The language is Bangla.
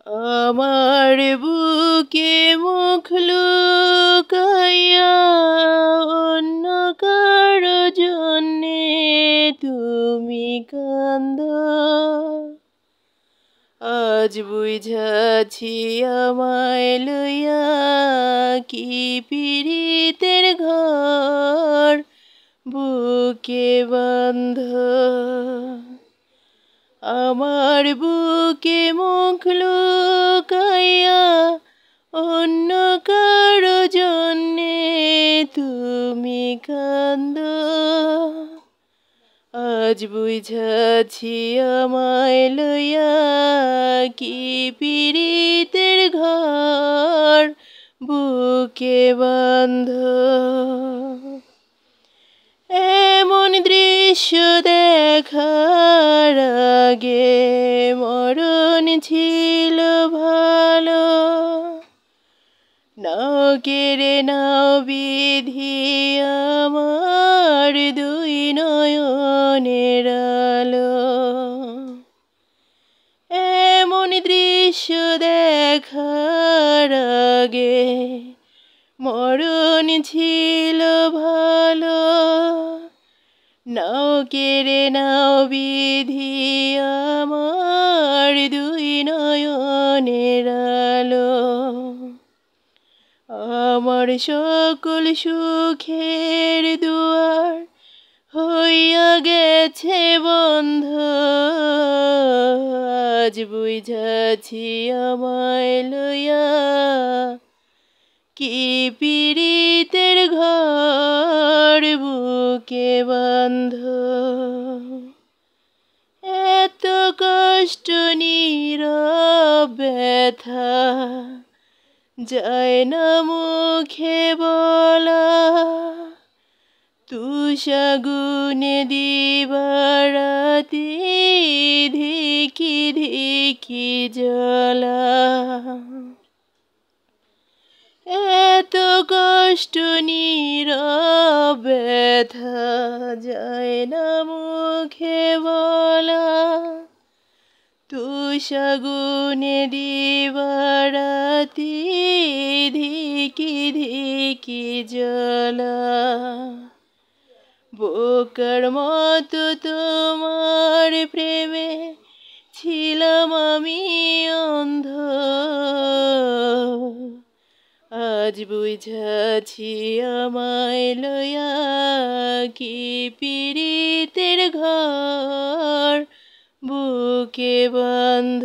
আমার বুকে মুখ লুকাইয়া অন্য কারো জন্যে তুমি কান্দো। আজ বুঝাছি আমায় লইয়া কি পীড়িতের ঘর বুকে বাঁধ। আমার বুকে মুখ লুকাইয়া অন্য কারো জন্যে তুমি কান্দো। আজ বুঝাছি আমায় লইয়া কি পীড়িতের ঘর বুকে বাঁধ। এমন দৃশ্য দেখার আগে মরণ ছিল ভালো। নাও কেড়ে নাও বিধি আমার দুই নয়নের আলো। এমন দৃশ্য দেখার আগে মরণ ছিল ভালো। নাও কেড়ে নাও বিধি আমার দুই নয়নের আলো। আমার সকল সুখের দুয়ার হইয়া গেছে বন্ধ। আজ বুঝাছি আমায় লইয়া কি পীড়িতের ঘর বুকে বাঁধ। এত কষ্ট নীরব ব্যথা যায় না মুখে বলা। তুষাগুনে দিবারাতি ধিকি ধিকি জ্বলা। এত কষ্ট নীরব ব্যথা যায় না মুখে বলা। তুষাগুনে দিবারাতি ধিকি ধিকি জ্বলা। বোকার মতো তোমার প্রেমে ছিলাম আমি অন্ধ। আজ বুঝাছি আমায় লইয়া কি পীড়িতের ঘর বুকে বাঁধ।